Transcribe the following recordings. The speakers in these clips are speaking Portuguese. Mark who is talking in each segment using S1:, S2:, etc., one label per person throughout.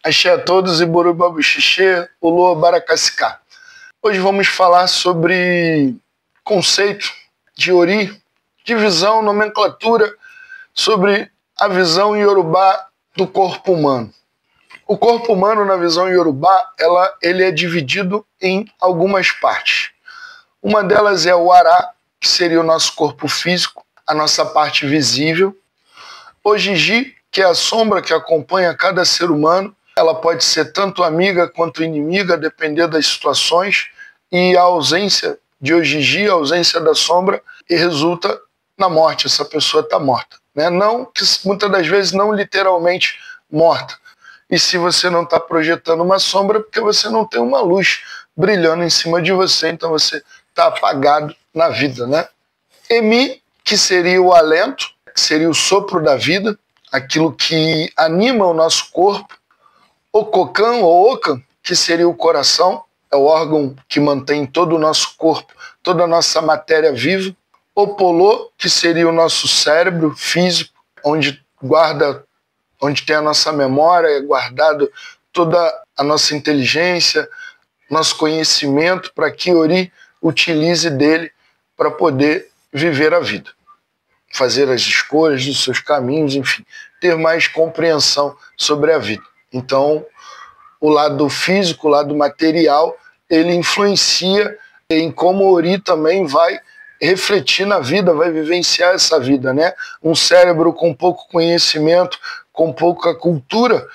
S1: Axé a todos, Iboru Babu Xixê, Olô Baracacicá. Hoje vamos falar sobre conceito de Ori, divisão, nomenclatura, sobre a visão iorubá do corpo humano. O corpo humano, na visão iorubá, ele é dividido em algumas partes. Uma delas é o Ará, que seria o nosso corpo físico, a nossa parte visível. O Jiji, que é a sombra que acompanha cada ser humano. Ela pode ser tanto amiga quanto inimiga, depender das situações, e a ausência de Ojiji, a ausência da sombra, e resulta na morte. Essa pessoa está morta, né? Não, que muitas das vezes não literalmente morta. E se você não está projetando uma sombra, porque você não tem uma luz brilhando em cima de você, então você está apagado na vida, né? Emi, que seria o alento, que seria o sopro da vida, aquilo que anima o nosso corpo. O Kokan, ou Okan, que seria o coração, é o órgão que mantém todo o nosso corpo, toda a nossa matéria viva. O Polô, que seria o nosso cérebro físico, onde tem a nossa memória, é guardado toda a nossa inteligência, nosso conhecimento, para que Ori utilize dele para poder viver a vida, fazer as escolhas dos seus caminhos, enfim, ter mais compreensão sobre a vida. Então, o lado físico, o lado material, ele influencia em como o Ori também vai refletir na vida, vai vivenciar essa vida, né? Um cérebro com pouco conhecimento, com pouca cultura,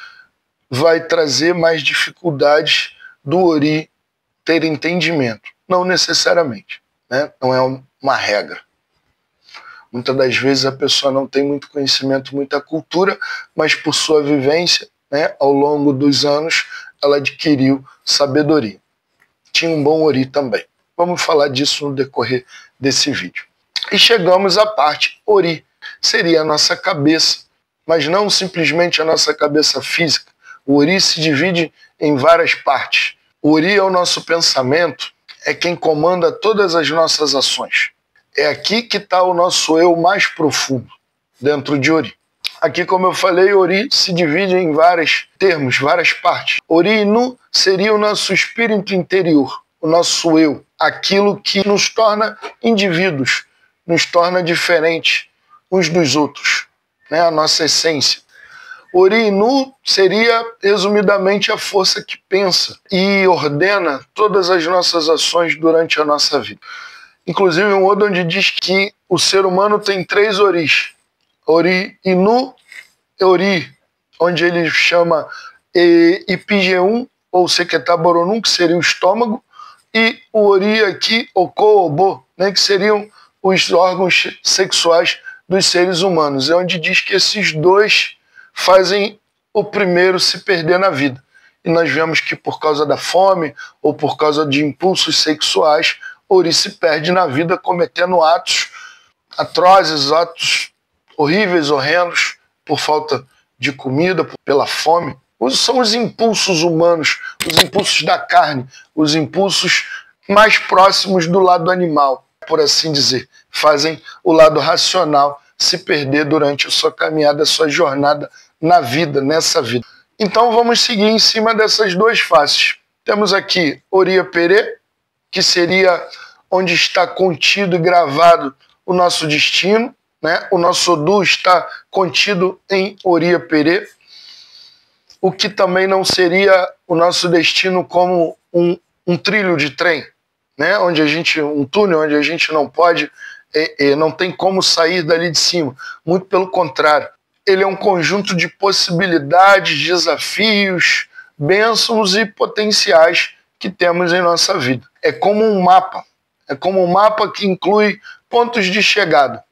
S1: vai trazer mais dificuldades do Ori ter entendimento. Não necessariamente, né? Não é uma regra. Muitas das vezes a pessoa não tem muito conhecimento, muita cultura, mas por sua vivência, né, ao longo dos anos, ela adquiriu sabedoria. Tinha um bom Ori também. Vamos falar disso no decorrer desse vídeo. E chegamos à parte Ori. Seria a nossa cabeça, mas não simplesmente a nossa cabeça física. O Ori se divide em várias partes. O Ori é o nosso pensamento, é quem comanda todas as nossas ações. É aqui que está o nosso eu mais profundo, dentro de Ori. Aqui, como eu falei, Ori se divide em vários termos, várias partes. Ori Inu seria o nosso espírito interior, o nosso eu, aquilo que nos torna indivíduos, nos torna diferentes uns dos outros, né? A nossa essência. Ori Inu seria, resumidamente, a força que pensa e ordena todas as nossas ações durante a nossa vida. Inclusive, um Oda onde diz que o ser humano tem 3 Oris. Ori Inu, Ori, onde ele chama Ipigeum, ou Seketaboronum, que seria o estômago, e o Ori aqui, Oko-Obo, né, que seriam os órgãos sexuais dos seres humanos. É onde diz que esses dois fazem o primeiro se perder na vida. E nós vemos que por causa da fome ou por causa de impulsos sexuais, Ori se perde na vida cometendo atos atrozes, atos horríveis, horrendos, por falta de comida, pela fome. São os impulsos humanos, os impulsos da carne, os impulsos mais próximos do lado animal, por assim dizer. Fazem o lado racional se perder durante a sua caminhada, a sua jornada na vida, nessa vida. Então vamos seguir em cima dessas duas faces. Temos aqui Oriya Pere, que seria onde está contido e gravado o nosso destino, né? O nosso Odu está contido em Oriya Pere, o que também não seria o nosso destino como um trilho de trem, né? Um túnel onde a gente não pode, não tem como sair dali de cima. Muito pelo contrário. Ele é um conjunto de possibilidades, desafios, bênçãos e potenciais que temos em nossa vida. É como um mapa. É como um mapa que inclui pontos de chegada.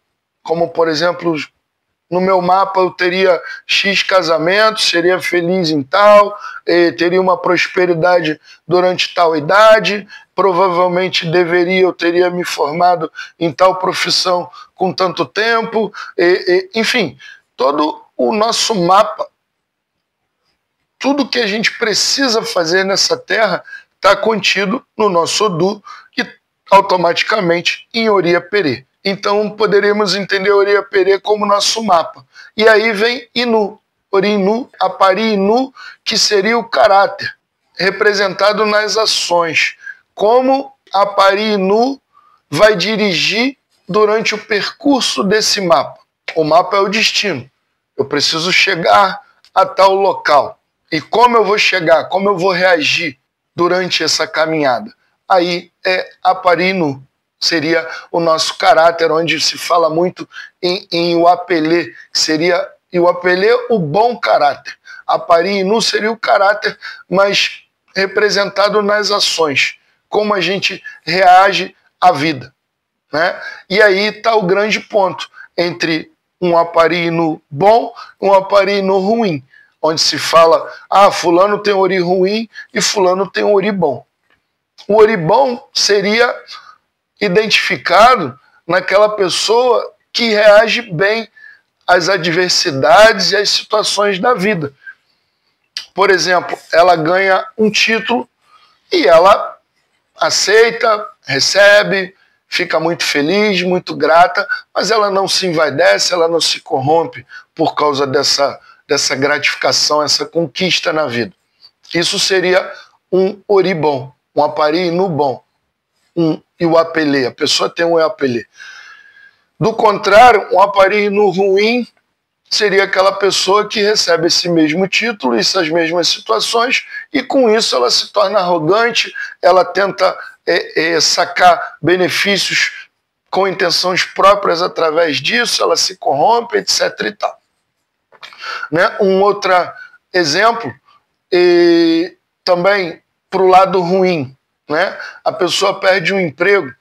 S1: Como, por exemplo, no meu mapa eu teria X casamentos, seria feliz em tal, teria uma prosperidade durante tal idade, provavelmente eu teria me formado em tal profissão com tanto tempo, enfim, todo o nosso mapa, tudo que a gente precisa fazer nessa terra está contido no nosso Odu e automaticamente em Oriya Pere. Então poderíamos entender Oriya Pere como nosso mapa. E aí vem Inu. Ori Nu, Apari Nu, que seria o caráter, representado nas ações. Como Apari Nu vai dirigir durante o percurso desse mapa. O mapa é o destino. Eu preciso chegar a tal local. E como eu vou chegar? Como eu vou reagir durante essa caminhada? Aí é Apari Nu. Seria o nosso caráter, onde se fala muito em Uapelê, que seria Uapelê, o bom caráter. Apari Nu seria o caráter, mas representado nas ações, como a gente reage à vida, né? E aí está o grande ponto entre um Apari Nu bom e um Apari Nu ruim, onde se fala, fulano tem ori ruim e fulano tem ori bom. O ori bom seria identificado naquela pessoa que reage bem às adversidades e às situações da vida. Por exemplo, ela ganha um título e ela aceita, recebe, fica muito feliz, muito grata, mas ela não se envaidece, ela não se corrompe por causa dessa gratificação, essa conquista na vida. Isso seria um ori bom, um Apari Nu bom, um Uapelê. A pessoa tem um Uapelê. Do contrário, um Apari Nu ruim seria aquela pessoa que recebe esse mesmo título, essas mesmas situações, e com isso ela se torna arrogante, ela tenta sacar benefícios com intenções próprias através disso, ela se corrompe, etc. e tal. Né? Um outro exemplo, também para o lado ruim, né? A pessoa perde um emprego,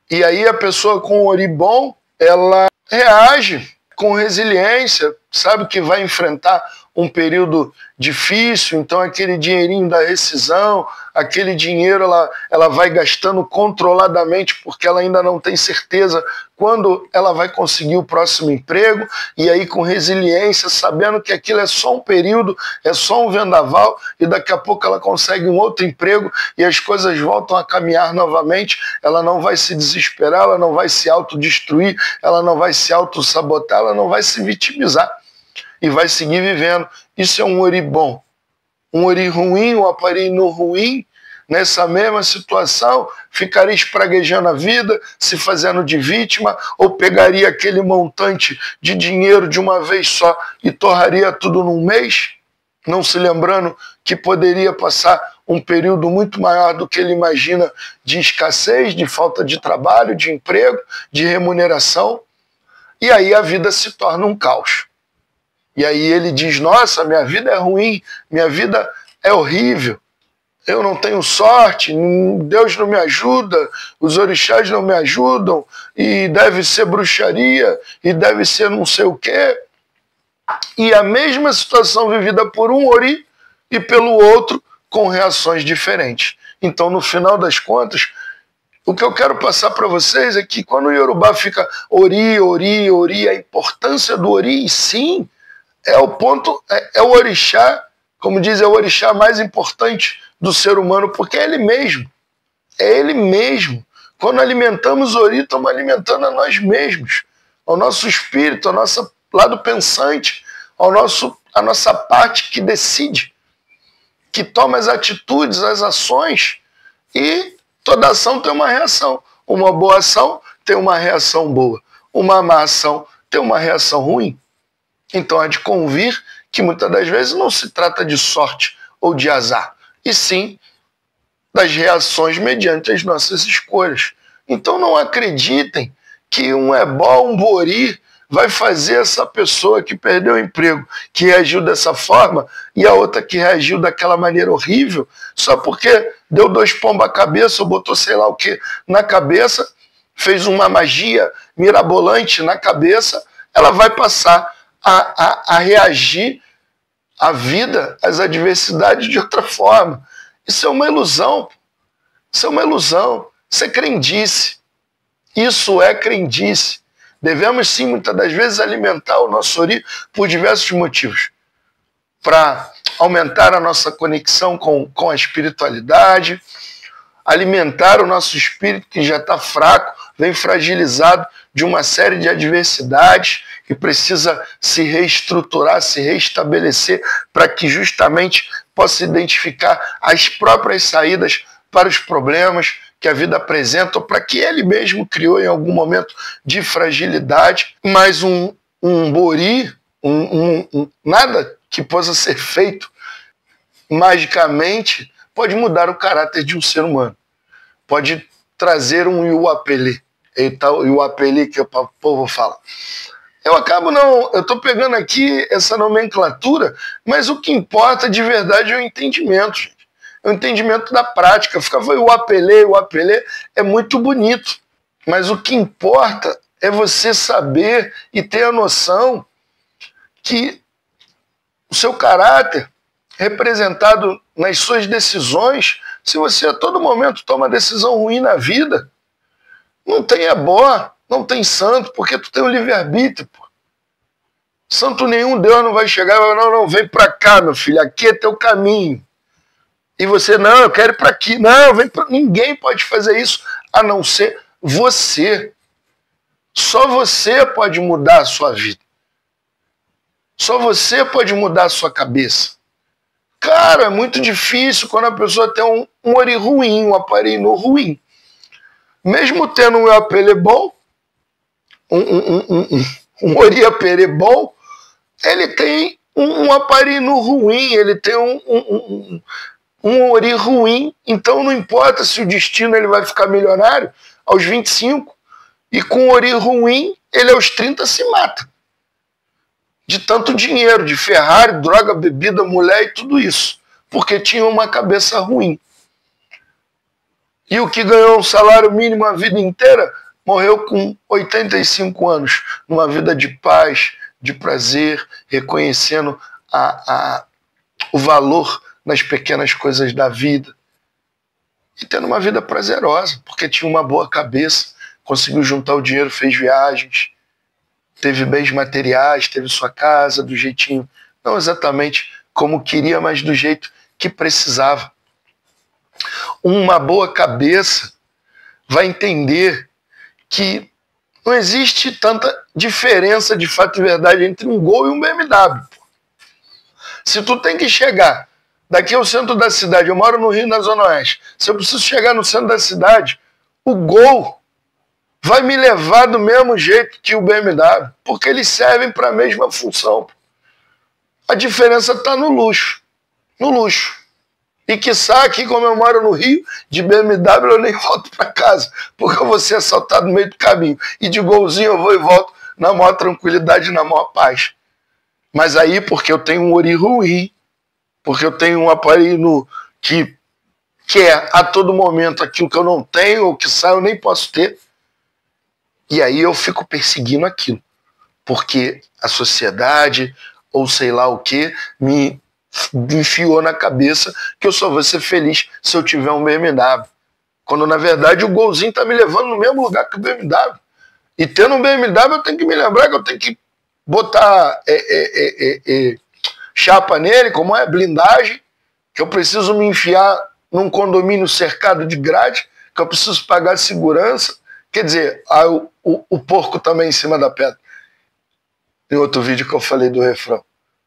S1: e aí a pessoa com ori bom, ela reage com resiliência, sabe que vai enfrentar um período difícil, então aquele dinheirinho da rescisão, aquele dinheiro ela vai gastando controladamente porque ela ainda não tem certeza quando ela vai conseguir o próximo emprego, e aí com resiliência, sabendo que aquilo é só um período, é só um vendaval, e daqui a pouco ela consegue um outro emprego e as coisas voltam a caminhar novamente, ela não vai se desesperar, ela não vai se autodestruir, ela não vai se autossabotar, ela não vai se vitimizar e vai seguir vivendo. Isso é um ori bom. Um ori ruim, um Apari Nu ruim, nessa mesma situação, ficaria espraguejando a vida, se fazendo de vítima, ou pegaria aquele montante de dinheiro de uma vez só e torraria tudo num mês, não se lembrando que poderia passar um período muito maior do que ele imagina de escassez, de falta de trabalho, de emprego, de remuneração, e aí a vida se torna um caos. E aí ele diz, nossa, minha vida é ruim, minha vida é horrível, eu não tenho sorte, Deus não me ajuda, os orixás não me ajudam, e deve ser bruxaria, e deve ser não sei o quê. E a mesma situação vivida por um ori e pelo outro com reações diferentes. Então, no final das contas, o que eu quero passar para vocês é que quando o Yorubá fica ori, ori, ori, a importância do ori, sim, é o ponto, é o orixá, como diz, é o orixá mais importante do ser humano, porque é ele mesmo. É ele mesmo. Quando alimentamos o ori, estamos alimentando a nós mesmos, ao nosso espírito, ao nosso lado pensante, a nossa parte que decide, que toma as atitudes, as ações, e toda ação tem uma reação. Uma boa ação tem uma reação boa. Uma má ação tem uma reação ruim. Então, há de convir que muitas das vezes não se trata de sorte ou de azar, e sim das reações mediante as nossas escolhas. Então, não acreditem que um ebó, um bori, vai fazer essa pessoa que perdeu o emprego, que reagiu dessa forma, e a outra que reagiu daquela maneira horrível, só porque deu 2 pombos à cabeça ou botou sei lá o que na cabeça, fez uma magia mirabolante na cabeça, ela vai passar a reagir à vida, às adversidades de outra forma. Isso é uma ilusão. Isso é uma ilusão. Isso é crendice. Isso é crendice. Devemos sim, muitas das vezes, alimentar o nosso ori por diversos motivos. Para aumentar a nossa conexão com a espiritualidade, alimentar o nosso espírito que já está fraco, vem fragilizado de uma série de adversidades e precisa se reestruturar, se reestabelecer para que justamente possa identificar as próprias saídas para os problemas que a vida apresenta, ou para que ele mesmo criou em algum momento de fragilidade. Mas um bori, nada que possa ser feito magicamente pode mudar o caráter de um ser humano. Pode trazer um iuapelê, iuapelê que o povo fala. Eu estou pegando aqui essa nomenclatura, mas o que importa de verdade é o entendimento, gente. É o entendimento da prática. Ficava o apelê é muito bonito, mas o que importa é você saber e ter a noção que o seu caráter, representado nas suas decisões, se você a todo momento toma decisão ruim na vida, não tem ebó, não tem santo, porque tu tem um livre-arbítrio, pô. Santo nenhum, Deus não vai chegar e vai falar, não, vem pra cá, meu filho, aqui é teu caminho. E você, não, eu quero ir para aqui. Não, vem pra... Ninguém pode fazer isso a não ser você. Só você pode mudar a sua vida. Só você pode mudar a sua cabeça. Cara, é muito difícil quando a pessoa tem um ori ruim, um aparelho ruim. Mesmo tendo um apelê bom, um ori apelê bom, ele tem um aparelho ruim, ele tem um ori ruim, então não importa se o destino ele vai ficar milionário aos 25 e com um ori ruim ele aos 30 se mata. De tanto dinheiro, de Ferrari, droga, bebida, mulher e tudo isso, porque tinha uma cabeça ruim. E o que ganhou um salário mínimo a vida inteira morreu com 85 anos, numa vida de paz, de prazer, reconhecendo o valor nas pequenas coisas da vida e tendo uma vida prazerosa, porque tinha uma boa cabeça, conseguiu juntar o dinheiro, fez viagens, teve bens materiais, teve sua casa do jeitinho, não exatamente como queria, mas do jeito que precisava. Uma boa cabeça vai entender que não existe tanta diferença de fato e verdade entre um Gol e um BMW. Se tu tem que chegar daqui ao centro da cidade, eu moro no Rio, na Zona Oeste, se eu preciso chegar no centro da cidade, o Gol vai me levar do mesmo jeito que o BMW, porque eles servem para a mesma função. A diferença está no luxo. No luxo. E quiçá aqui, como eu moro no Rio, de BMW eu nem volto para casa, porque eu vou ser assaltado no meio do caminho. E de Golzinho eu vou e volto na maior tranquilidade, na maior paz. Mas aí, porque eu tenho um ori ruim, porque eu tenho um aparelho que quer a todo momento aquilo que eu não tenho, ou que sai eu nem posso ter, e aí eu fico perseguindo aquilo, porque a sociedade, ou sei lá o que, me enfiou na cabeça que eu só vou ser feliz se eu tiver um BMW. Quando na verdade o Golzinho tá me levando no mesmo lugar que o BMW. E tendo um BMW eu tenho que me lembrar que eu tenho que botar chapa nele, como é, blindagem, que eu preciso me enfiar num condomínio cercado de grade, que eu preciso pagar segurança. Quer dizer, o porco também em cima da pedra. Em outro vídeo que eu falei do refrão.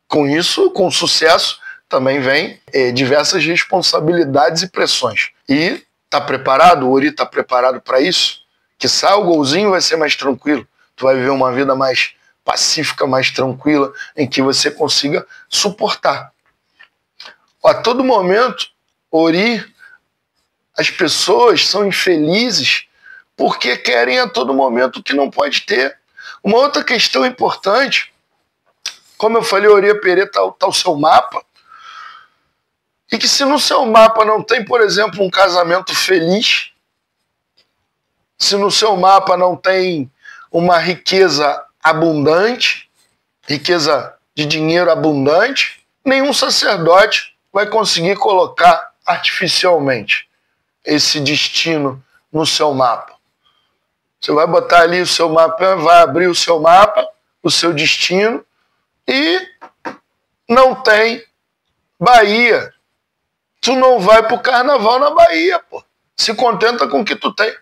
S1: Com isso, com sucesso, também vem diversas responsabilidades e pressões. E tá preparado? O Ori tá preparado para isso? Quiçá o Golzinho vai ser mais tranquilo. Tu vai viver uma vida mais pacífica, mais tranquila, em que você consiga suportar. A todo momento, Ori, as pessoas são infelizes porque querem a todo momento o que não pode ter. Uma outra questão importante, como eu falei, Ori Perê tá o seu mapa, e que se no seu mapa não tem, por exemplo, um casamento feliz, se no seu mapa não tem uma riqueza abundante, riqueza de dinheiro abundante, nenhum sacerdote vai conseguir colocar artificialmente esse destino no seu mapa. Você vai botar ali o seu mapa, vai abrir o seu mapa, o seu destino, e não tem Bahia. Tu não vai pro carnaval na Bahia, pô. Se contenta com o que tu tem.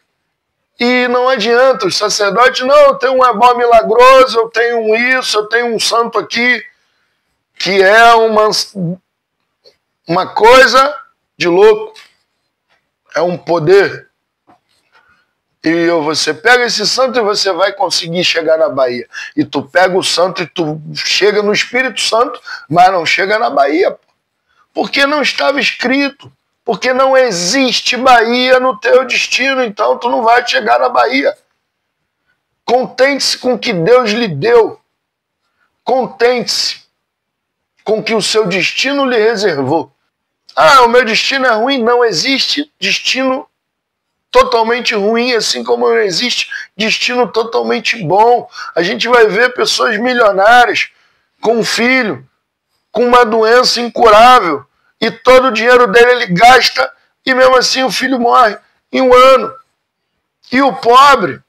S1: E não adianta, os sacerdotes, não, eu tenho um ebó milagroso, eu tenho isso, eu tenho um santo aqui, que é uma coisa de louco, é um poder. E você pega esse santo e você vai conseguir chegar na Bahia. E tu pega o santo e tu chega no Espírito Santo, mas não chega na Bahia. Porque não estava escrito. Porque não existe Bahia no teu destino, então tu não vai chegar na Bahia. Contente-se com o que Deus lhe deu. Contente-se com o que o seu destino lhe reservou. Ah, o meu destino é ruim. Não existe destino totalmente ruim, assim como não existe destino totalmente bom. A gente vai ver pessoas milionárias com um filho, com uma doença incurável, e todo o dinheiro dele ele gasta, e mesmo assim o filho morre em um ano. E o pobre,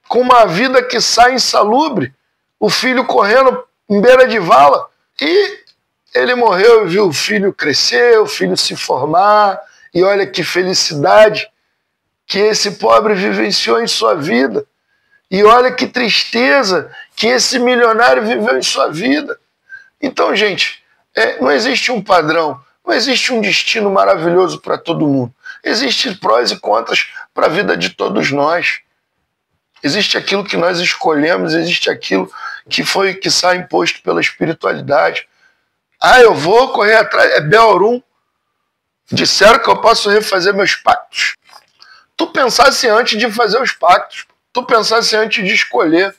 S1: com uma vida que sai insalubre, o filho correndo em beira de vala, e ele morreu e viu o filho crescer, o filho se formar, e olha que felicidade que esse pobre vivenciou em sua vida. E olha que tristeza que esse milionário viveu em sua vida. Então, gente, não existe um padrão, não existe um destino maravilhoso para todo mundo. Existem prós e contras para a vida de todos nós. Existe aquilo que nós escolhemos, existe aquilo que sai imposto pela espiritualidade. Ah, eu vou correr atrás, é Beorum. Disseram que eu posso refazer meus pactos. Tu pensasse antes de fazer os pactos, tu pensasse antes de escolher,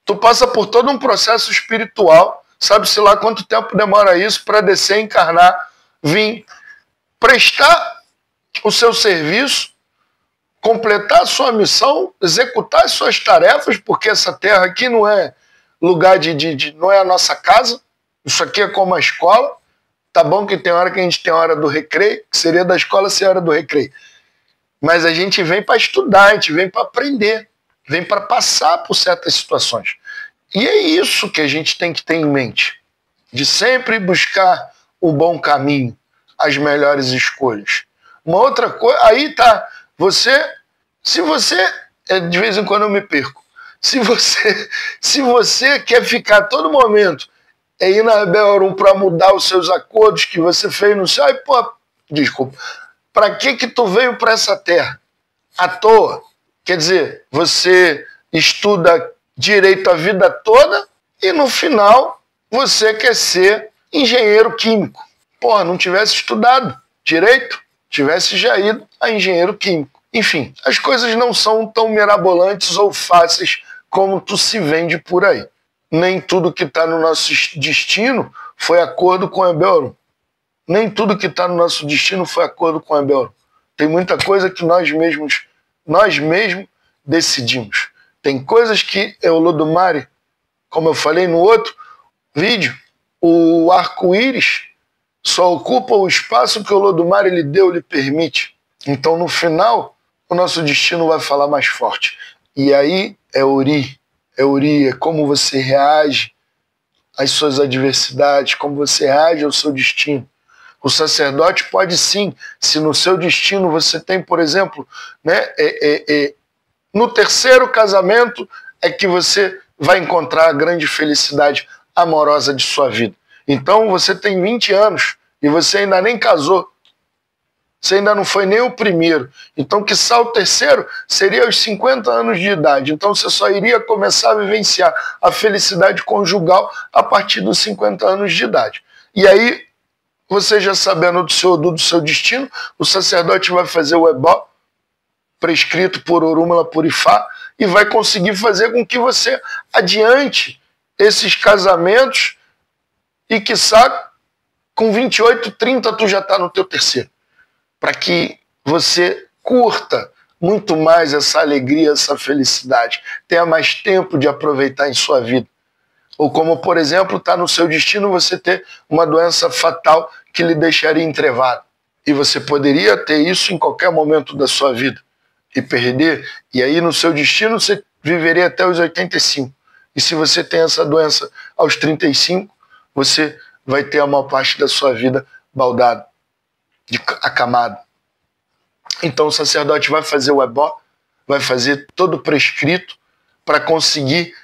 S1: tu passa por todo um processo espiritual, sabe-se lá quanto tempo demora isso para descer, encarnar, vir, prestar o seu serviço, completar a sua missão, executar as suas tarefas, porque essa terra aqui não é lugar não é a nossa casa, isso aqui é como a escola, tá bom que tem hora que a gente tem hora do recreio, que seria da escola ser hora do recreio. Mas a gente vem para estudar, a gente vem para aprender, vem para passar por certas situações. E é isso que a gente tem que ter em mente, de sempre buscar o bom caminho, as melhores escolhas. Uma outra coisa, aí tá, se você, de vez em quando eu me perco, se você quer ficar todo momento ir na Beorum para mudar os seus acordos que você fez no céu, desculpa, para que tu veio para essa terra? À toa. Quer dizer, você estuda direito a vida toda e no final você quer ser engenheiro químico. Não tivesse estudado direito, tivesse já ido a engenheiro químico. Enfim, as coisas não são tão mirabolantes ou fáceis como tu se vende por aí. Nem tudo que está no nosso destino foi acordo com a Beorum. Nem tudo que está no nosso destino foi acordo com a Beorum. Tem muita coisa que nós mesmos decidimos. Tem coisas que o Olodumare, como eu falei no outro vídeo, o arco-íris só ocupa o espaço que o Olodumare lhe permite. Então, no final, o nosso destino vai falar mais forte. E aí é Ori, é como você reage às suas adversidades, como você reage ao seu destino. O sacerdote pode sim, se no seu destino você tem, por exemplo, no terceiro casamento é que você vai encontrar a grande felicidade amorosa de sua vida. Então você tem 20 anos e você ainda nem casou. Você ainda não foi nem o primeiro. Então, quiçá o terceiro seria aos 50 anos de idade. Então, você só iria começar a vivenciar a felicidade conjugal a partir dos 50 anos de idade. E aí, você já sabendo do seu destino, o sacerdote vai fazer o ebó, prescrito por Orunmila Purifá, e vai conseguir fazer com que você adiante esses casamentos e, quiçá, com 28, 30, tu já está no teu terceiro. Para que você curta muito mais essa alegria, essa felicidade, tenha mais tempo de aproveitar em sua vida. Ou como, por exemplo, está no seu destino você ter uma doença fatal que lhe deixaria entrevado. E você poderia ter isso em qualquer momento da sua vida e perder, e aí no seu destino você viveria até os 85. E se você tem essa doença aos 35, você vai ter a maior parte da sua vida baldado, acamado. Então o sacerdote vai fazer o ebó, vai fazer todo prescrito para conseguir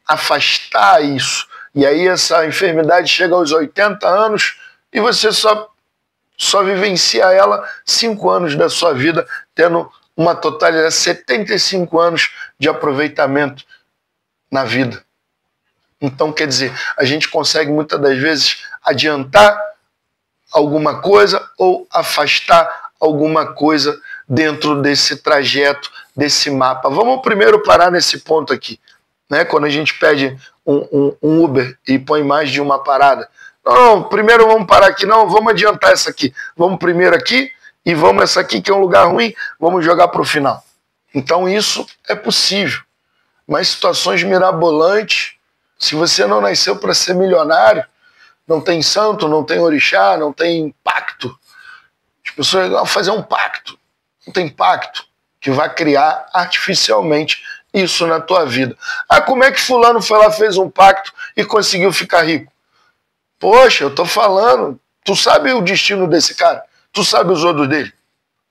S1: afastar isso. E aí essa enfermidade chega aos 80 anos e você só vivencia ela 5 anos da sua vida, tendo uma totalidade de 75 anos de aproveitamento na vida. Então, quer dizer, a gente consegue muitas das vezes adiantar alguma coisa ou afastar alguma coisa dentro desse trajeto, desse mapa. Vamos primeiro parar nesse ponto aqui, né? Quando a gente pede um Uber e põe mais de uma parada. Não, primeiro vamos parar aqui, não, vamos adiantar essa aqui. Vamos primeiro aqui e vamos essa aqui que é um lugar ruim, vamos jogar para o final. Então isso é possível. Mas situações mirabolantes, se você não nasceu para ser milionário, não tem santo, não tem orixá, não tem pacto. As pessoas vão fazer um pacto. Não tem pacto que vai criar artificialmente isso na tua vida. Ah, como é que fulano foi lá, fez um pacto e conseguiu ficar rico? Poxa, eu tô falando, tu sabe o destino desse cara? Tu sabe os outros dele?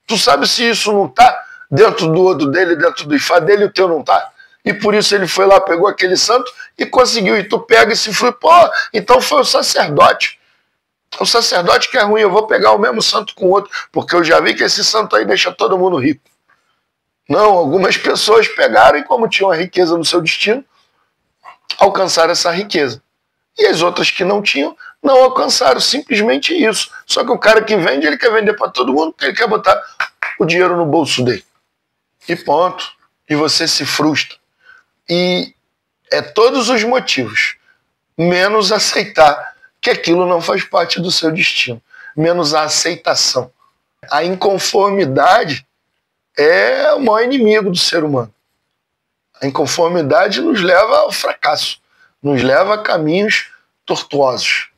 S1: Tu sabe se isso não tá dentro do outro dele, dentro do Ifá dele, e o teu não tá? E por isso ele foi lá, pegou aquele santo e conseguiu. E tu pega e se frui, pô, então foi o sacerdote. O sacerdote que é ruim, eu vou pegar o mesmo santo com o outro, porque eu já vi que esse santo aí deixa todo mundo rico. Não, algumas pessoas pegaram e como tinham a riqueza no seu destino, alcançaram essa riqueza. E as outras que não tinham, não alcançaram, simplesmente isso. Só que o cara que vende, ele quer vender para todo mundo, porque ele quer botar o dinheiro no bolso dele. E ponto. E você se frustra. E é todos os motivos, menos aceitar que aquilo não faz parte do seu destino, menos a aceitação. A inconformidade é o maior inimigo do ser humano. A inconformidade nos leva ao fracasso, nos leva a caminhos tortuosos.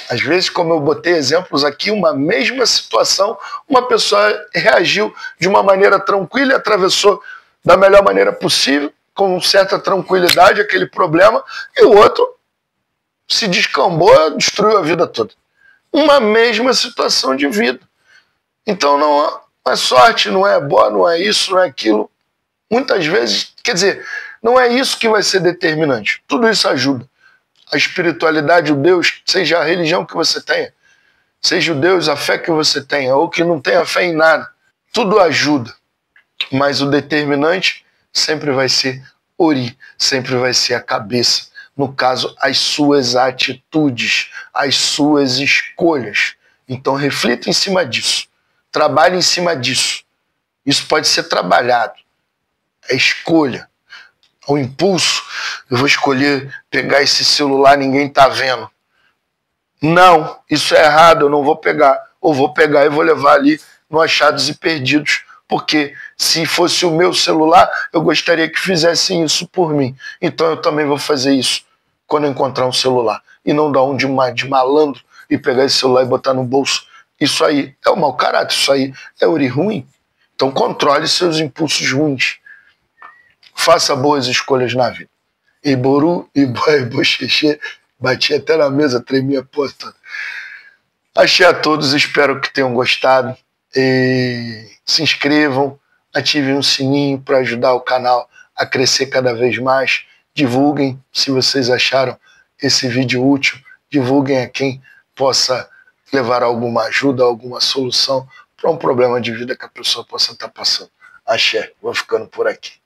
S1: Às vezes, como eu botei exemplos aqui, uma mesma situação, uma pessoa reagiu de uma maneira tranquila e atravessou da melhor maneira possível, com certa tranquilidade, aquele problema, e o outro se descambou, destruiu a vida toda. Uma mesma situação de vida. Então não é sorte, não é boa, não é isso, não é aquilo. Muitas vezes, quer dizer, não é isso que vai ser determinante. Tudo isso ajuda. A espiritualidade, o Deus, seja a religião que você tenha, seja o Deus, a fé que você tenha, ou que não tenha fé em nada, tudo ajuda. Mas o determinante sempre vai ser Ori, sempre vai ser a cabeça. No caso, as suas atitudes, as suas escolhas. Então reflita em cima disso. Trabalhe em cima disso. Isso pode ser trabalhado. É escolha. O impulso, eu vou escolher pegar esse celular, ninguém está vendo. Não, isso é errado, eu não vou pegar. Ou vou pegar e vou levar ali no Achados e Perdidos. Porque se fosse o meu celular, eu gostaria que fizessem isso por mim. Então eu também vou fazer isso quando eu encontrar um celular. E não dar um de malandro e pegar esse celular e botar no bolso. Isso aí é o mau caráter, isso aí é ori ruim. Então controle seus impulsos ruins. Faça boas escolhas na vida. Iboru, Iboxexê, bati até na mesa, tremia a porra toda. Achei a todos, espero que tenham gostado. E se inscrevam, ativem o sininho para ajudar o canal a crescer cada vez mais. Divulguem se vocês acharam esse vídeo útil. Divulguem a quem possa levar alguma ajuda, alguma solução para um problema de vida que a pessoa possa estar passando. Axé, vou ficando por aqui.